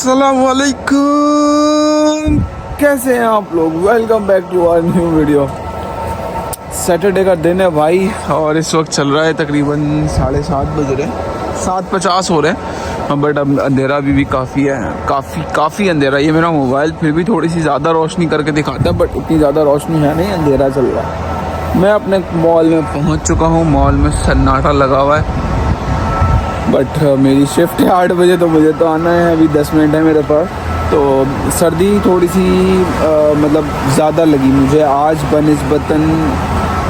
अस्सलाम वालेकुम, कैसे हैं आप लोग। Welcome back to our new video. Saturday का दिन है भाई और इस वक्त चल रहा है तकरीबन 7:30 बज रहे हैं, 7:50 हो रहे हैं। बट अब अंधेरा भी काफ़ी है, काफ़ी अंधेरा। ये मेरा मोबाइल फिर भी थोड़ी सी ज़्यादा रोशनी करके दिखाता है, बट उतनी ज़्यादा रोशनी है नहीं, अंधेरा चल रहा है। मैं अपने मॉल में पहुंच चुका हूं। मॉल में सन्नाटा लगा हुआ है, बट मेरी शिफ्ट है 8 बजे, तो मुझे तो आना है। अभी 10 मिनट है मेरे पास। तो सर्दी थोड़ी सी मतलब ज़्यादा लगी मुझे आज बनिस्बतन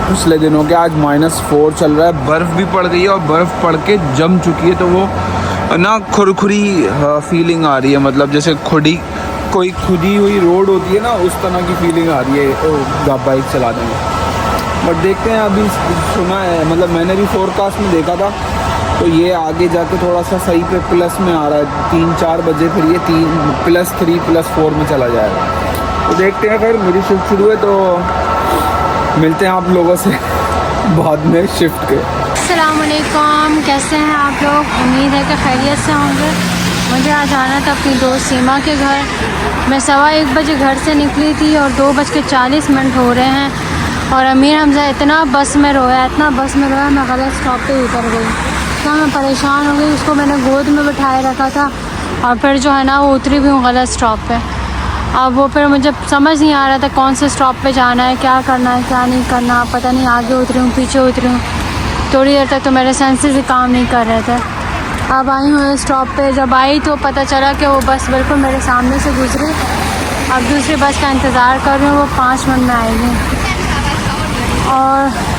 पिछले दिनों के। आज -4 चल रहा है, बर्फ़ भी पड़ गई है और बर्फ़ पड़ के जम चुकी है, तो वो ना खुरखुरी फीलिंग आ रही है। मतलब जैसे कोई खुदी हुई रोड होती है ना, उस तरह की फीलिंग आ रही है बाइक चलाने में। बट देखते हैं, अभी सुना है, मतलब मैंने भी फोरकास्ट में देखा था, तो ये आगे जाके थोड़ा सा सही पे प्लस में आ रहा है। 3-4 बजे फिर ये +3 +4 में चला जाएगा। तो देखते हैं, फिर मेरी शिफ्ट शुरू है तो मिलते हैं आप लोगों से बाद में शिफ्ट के। अस्सलाम वालेकुम, कैसे हैं आप लोग। उम्मीद है कि खैरियत से होंगे। मुझे आज आना था अपनी दोस्त सीमा के घर। मैं 1:15 बजे घर से निकली थी और 2:40 हो रहे हैं और अमीर हमजा इतना बस में रोया, मैं गलत स्टॉप पे उतर गई। तो मैं परेशान हो गई, उसको मैंने गोद में बिठाए रखा था और फिर जो है ना वो उतरी भी हूँ गलत स्टॉप पे। अब वो फिर मुझे समझ नहीं आ रहा था कौन से स्टॉप पे जाना है, क्या करना है, क्या नहीं करना। पता नहीं आगे उतरी हूँ पीछे उतरी हूँ। थोड़ी देर तक तो मेरे सेंसेस ही काम नहीं कर रहे थे। अब आई हूँ स्टॉप पे। जब आई तो पता चला कि वो बस बिल्कुल मेरे सामने से गुजरी। अब दूसरी बस का इंतज़ार कर रही हूँ, वो 5 मिनट में आएगी। और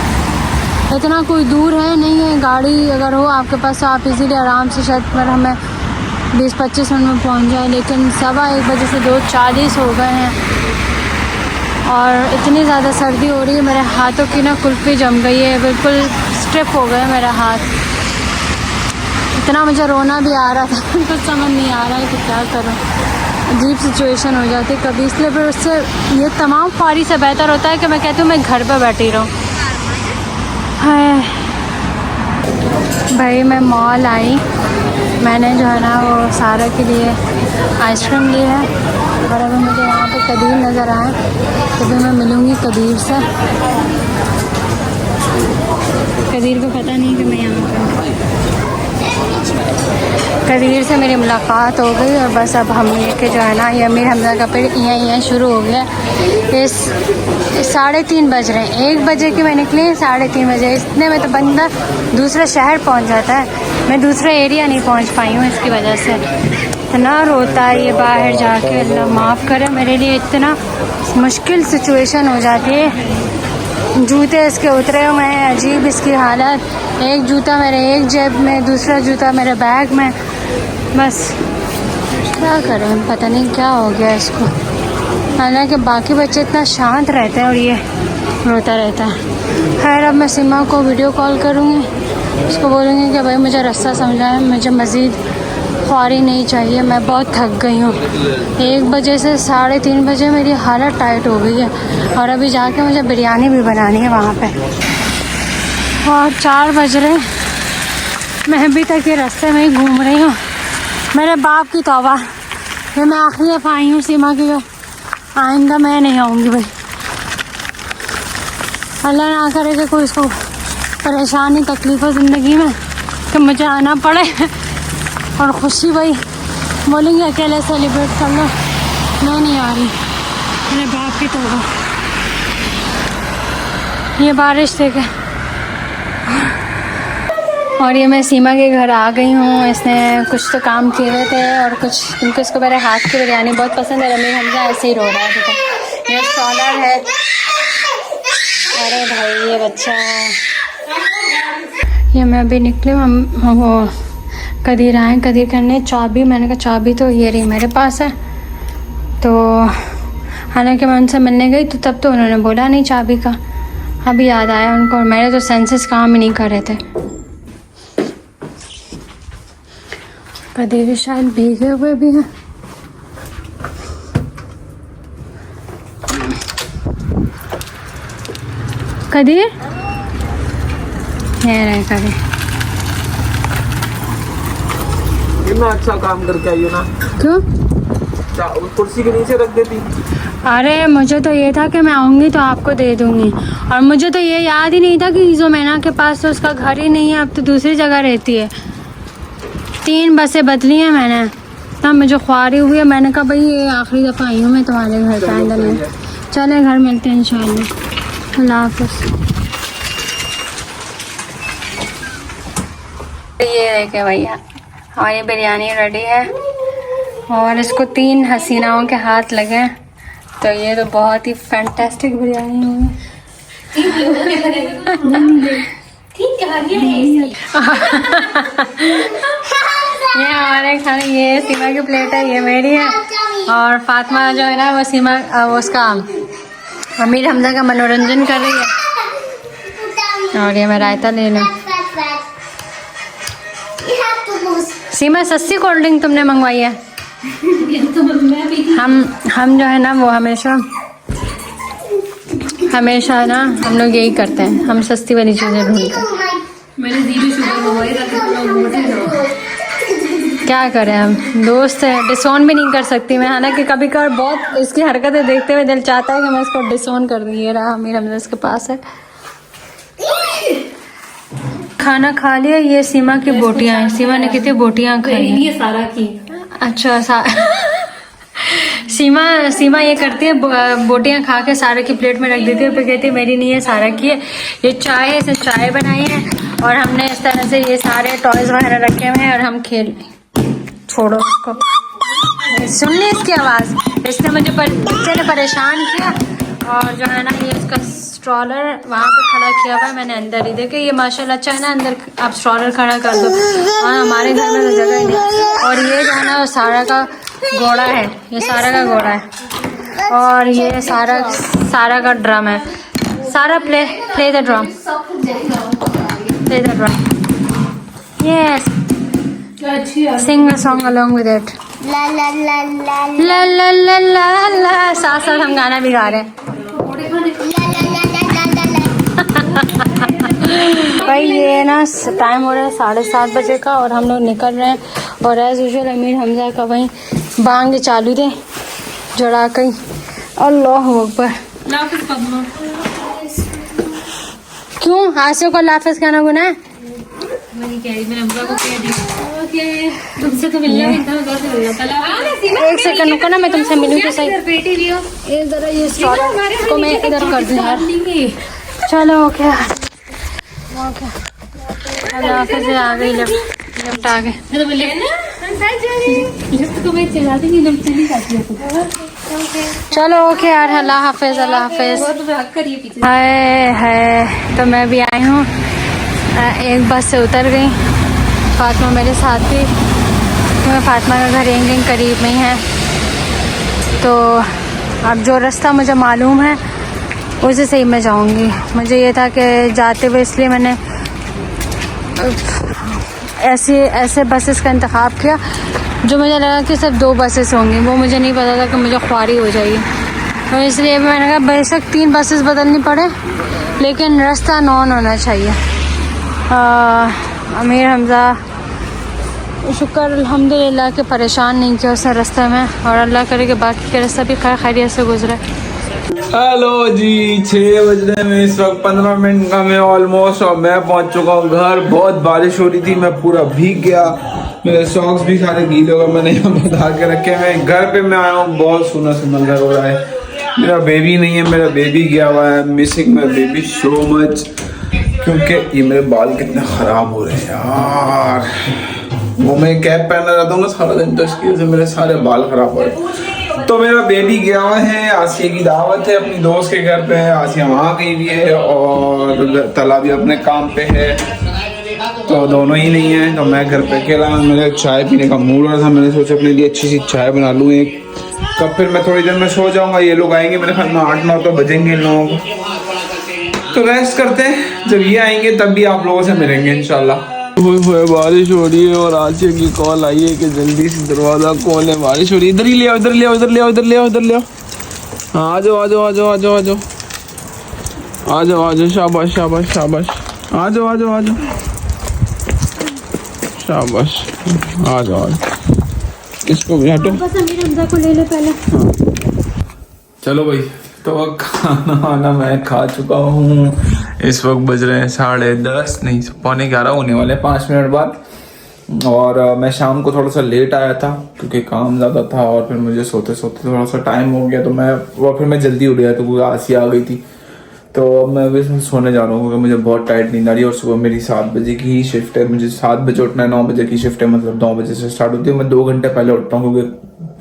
इतना कोई दूर है नहीं है, गाड़ी अगर हो आपके पास तो आप इजीली आराम से शायद पर हमें 20-25 मिनट में पहुंच जाए। लेकिन 1:15 बजे से 2:40 हो गए हैं और इतनी ज़्यादा सर्दी हो रही है, मेरे हाथों की ना कुल्फ़ी जम गई है, बिल्कुल स्टिफ हो गए मेरे हाथ। इतना मुझे रोना भी आ रहा था कुछ समझ नहीं आ रहा है कि क्या करूं। अजीब सिचुएशन हो जाती है कभी, इसलिए फिर उससे ये तमाम ख्वारी से बेहतर होता है कि मैं कहती हूँ मैं घर पर बैठी रहूँ। हाय भाई, मैं मॉल आई, मैंने जो है ना वो सारा के लिए आइसक्रीम ली है और अभी मुझे यहाँ पे कदीर नज़र आए तो भी मैं मिलूँगी कदीर से। कदीर को पता नहीं कि मैं यहाँ पर हूँ। कदीर से मेरी मुलाकात हो गई और बस अब हम लेके जो है ना ये अमीर हमजा का पेड़ यहाँ शुरू हो गया। इस 3:30 बज रहे हैं, 1 बजे की मैं निकली, 3:30 बजे। इतने में तो बंदा दूसरे शहर पहुंच जाता है, मैं दूसरे एरिया नहीं पहुंच पाई हूँ इसकी वजह से। इतना रोता है ये बाहर जाके, अल्लाह माफ़ करे, मेरे लिए इतना मुश्किल सिचुएशन हो जाती है। जूते इसके उतरे हुए हैं, अजीब इसकी हालत। एक जूता मेरे एक जेब में, दूसरा जूता मेरे बैग में। बस क्या करें, पता नहीं क्या हो गया इसको। हालांकि बाकी बच्चे इतना शांत रहते हैं और ये रोता रहता है। खैर अब मैं सीमा को वीडियो कॉल करूँगी, उसको बोलूँगी कि भाई मुझे रास्ता समझाएं, मुझे मज़ीद ख्वारी नहीं चाहिए, मैं बहुत थक गई हूँ। 1 बजे से 3:30 बजे मेरी हालत टाइट हो गई है और अभी जाके मुझे बिरयानी भी बनानी है वहाँ पे। और 4 बज रहे, मैं अभी तक ये रास्ते में ही घूम रही हूँ। मेरे बाप की तौबा, ये मैं आखिरी दफ़ा आई हूँ सीमा के घर, आइंदा मैं नहीं आऊँगी भाई। अल्लाह ना करे कि कोई इसको परेशानी तकलीफ़ हो ज़िंदगी में कि मुझे आना पड़े। और खुशी भाई बोलेंगे अकेले सेलिब्रेट कर लो, मैं नहीं आ रही, मेरे बाप की तौबा। ये बारिश देखे। और ये मैं सीमा के घर आ गई हूँ। इसने कुछ तो काम किए हुए थे और कुछ, क्योंकि उसको मेरे हाथ की बिरयानी बहुत पसंद है। अमीर हमजा ऐसे ही रो रहा है, देखो ये सॉलर है। अरे भाई ये बच्चा, ये मैं अभी निकली हूँ, वो कदीर आए कदीर करने। चाबी, मैंने कहा चाबी तो ये रही मेरे पास है। तो हालांकि मैं उनसे मिलने गई तो तब तो उन्होंने बोला नहीं चाबी का, अभी याद आया उनको और मेरे तो सेंसेस काम ही नहीं कर रहे थे। कदीर शायद भीगे हुए भी हैं। कदीर, ये रहे कदीर। कितना अच्छा काम करके आई हो ना। क्यों? उस कुर्सी के नीचे रख देती। अरे मुझे तो ये था कि मैं आऊँगी तो आपको दे दूँगी, और मुझे तो ये याद ही नहीं था कि जोमैना के पास तो उसका घर ही नहीं है, अब तो दूसरी जगह रहती है। 3 बसें बदली हैं मैंने, तब मुझे ख्वारी हुई है। मैंने कहा भाई ये आखिरी दफ़ा आई हूँ मैं तुम्हारे घर पे आइंदा नहीं। चले घर मिलते हैं इंशाल्लाह। अल्लाह हाफ़िज़। ये देखे भैया हमारी बिरयानी रेडी है, और इसको 3 हसीनाओं के हाथ लगे, तो ये तो बहुत ही फैंटास्टिक बिरयानी हुई। ये हमारे खाने, ये सीमा की प्लेट है, ये मेरी है, और फातिमा जो है ना वो सीमा वो उसका अमीर हमजा का मनोरंजन कर रही है। और ये मैं रायता ले लूँ। सीमा सस्ती कोल्ड ड्रिंक तुमने मंगवाई है। हम जो है ना वो हमेशा ना हम लोग यही करते हैं, हम सस्ती वाली चीज़ें ढूंढते हैं। मैंने जीरो शुगर मंगवाई, क्या करें, हम दोस्त हैं, डिसोन भी नहीं कर सकती मैं। हालांकि कभी कभार बहुत इसकी हरकतें देखते हुए दिल चाहता है कि मैं इसको डिसोन कर दूँ। ये रहा अमीर हमजा इसके पास है। खाना खा लिया। ये सीमा की बोटियाँ हैं, सीमा ने कितनी बोटियाँ खाई हैं। ये सारा की अच्छा सीमा ये करती है, बोटियाँ खा के सारा की प्लेट में रख देती है, फिर कहती है मेरी नहीं है सारा की है। ये चाय है, इसे चाय बनाई है, और हमने इस तरह से ये सारे टॉयज वगैरह रखे हुए हैं, और हम खेल। छोड़ो उसको, सुन ली इसकी आवाज़, इसने मुझे बच्चे ने परेशान किया। और जो है ना ये इसका स्ट्रॉलर वहाँ पे खड़ा किया हुआ है, मैंने अंदर ही देखे। ये माशाल्लाह अच्छा है ना, अंदर आप स्ट्रॉलर खड़ा कर दो, और हमारे घर में तो जगह ही नहीं। और ये जो है ना सारा का घोड़ा है, ये सारा का घोड़ा है, और ये सारा का ड्रम है। सारा play the drum, play the drum, yes, sing a song along with it. La la la la la la la la la, साथ साथ हम गाना भी गा रहे हैं। भाई ये ना टाइम हो रहा है 7:30 बजे का, और हम लोग निकल रहे हैं। और एज यूजुअल अमीर हमजा का वहीं बांग चालू थे जड़ा कहीं। अल्लाह अकबर। क्यों हासियों को लाफिज कहना गुनाह है? तुमसे तो मिलना एक सेकंड रुको ना, मैं तुमसे मिलूं तो सही। ये जरा ये स्ट्रॉलर को मैं इधर कर दूं यार। चलो ओके ओके, अल्लाह हाफिज़। आ गई लिफ्ट आ गए। चलो ओके यार, अल्लाह हाफिज़, अल्लाह हाफिज़। हाय तो मैं भी आई हूँ, एक बस से उतर गई। फातिमा मेरे साथ थी, क्योंकि फातिमा का घर यहीं करीब में ही है। तो अब जो रास्ता मुझे मालूम है उसी से ही मैं जाऊंगी। मुझे ये था कि जाते हुए इसलिए मैंने ऐसे बसेस का इंतखाब किया जो मुझे लगा कि सिर्फ 2 बसेस होंगी। वो मुझे नहीं पता था कि मुझे ख्वारी हो जाएगी, तो इसलिए मैंने कहा बेशक 3 बसेस बदलनी पड़े, लेकिन रास्ता नॉन होना चाहिए। अमीर हमजा शुक्र अल्हम्दुलिल्लाह के परेशान नहीं किया उसने रास्ते में, और अल्लाह करे कि बाकी के रास्ता भी खैरियत से गुजरे। हेलो जी, 6 बजने में इस वक्त 15 मिनट का मैं ऑलमोस्ट, और मैं पहुंच चुका हूँ घर। बहुत बारिश हो रही थी, मैं पूरा भीग गया, मेरे सॉक्स भी सारे गीले हो गए, मैंने यहाँ बता के रखे हुए। घर पे मैं आया हूँ, बहुत सुना घर हो रहा है। मेरा बेबी नहीं है, मेरा बेबी गया हुआ है। Missing my baby so much, क्योंकि ये मेरे बाल कितने ख़राब हो रहे हैं यार। वो मैं कैप पहना रहता हूँ ना सारा दिन, तो इसकी वजह से मेरे सारे बाल ख़राब हो रहे हैं। तो मेरा बेबी गया हुआ है, आसिया की दावत है अपनी दोस्त के घर पे है, आसिया वहाँ गई हुई है, और तला भी अपने काम पे है, तो दोनों ही नहीं है। तो मैं घर पे अकेला हूँ, मेरे चाय पीने का मूड हो रहा था, मैंने सोचा अपने लिए अच्छी सी चाय बना लूँ एक कप, फिर मैं थोड़ी देर में सो जाऊँगा। ये लोग आएंगे मेरे ख्याल में 8-9 तो बजेंगे इन लोगों को, तो रेस्ट करते हैं। जब ये आएंगे तब भी आप लोगों से मिलेंगे इंशाल्लाह। बारिश हो रही है, और आसिया की कॉल आई है कि जल्दी से दरवाज़ा खोलें, बारिश हो रही है। इधर ही ले आओ, इधर ले आओ, इधर ले आओ, इधर ले आओ, इधर ले आओ। हाँ आ जाओ आ जाओ आ जाओ आ जाओ आ जाओ आ जाओ आ जाओ, शाबाश शाबाश शाबाश, आ जाओ आ जाओ आ जाओ, शाबाश, आ जाओ, इसको भी हटो। बस अमीर हमजा को ले लो पहले। चलो भाई, तो खाना वाना मैं खा चुका हूँ। इस वक्त बज रहे हैं 10:30, नहीं 11:15 होने वाले 5 मिनट बाद। और मैं शाम को थोड़ा सा लेट आया था क्योंकि काम ज़्यादा था और फिर मुझे सोते सोते थोड़ा सा टाइम हो गया, तो फिर मैं जल्दी उठ गया, तो वो आसी आ गई थी। तो अब मैं अभी सोने जा रहा हूँ क्योंकि मुझे बहुत टाइट नींद आ रही है। और सुबह मेरी 7 बजे की ही शिफ्ट है, मुझे 7 बजे उठना है। 9 बजे की शिफ्ट है, मतलब 9 बजे से स्टार्ट होती है। मैं 2 घंटे पहले उठता हूँ क्योंकि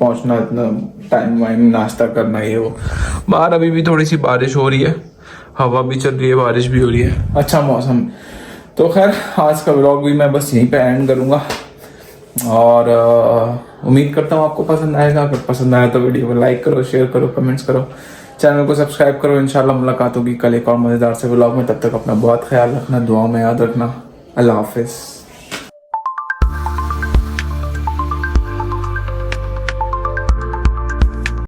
पहुँचना इतना टाइम वाइम, नाश्ता करना ये वो। बाहर अभी भी थोड़ी सी बारिश हो रही है, हवा भी चल रही है, बारिश भी हो रही है, अच्छा मौसम। तो खैर आज का व्लॉग भी मैं बस यहीं पे एंड करूँगा। और उम्मीद करता हूँ आपको पसंद आएगा। अगर पसंद आया तो वीडियो को लाइक करो, शेयर करो, कमेंट्स करो, चैनल को सब्सक्राइब करो। इंशाल्लाह मुलाकात होगी कल एक और मज़ेदार से व्लॉग में। तब तक अपना बहुत ख्याल रखना, दुआ में याद रखना। अल्लाह हाफिज़।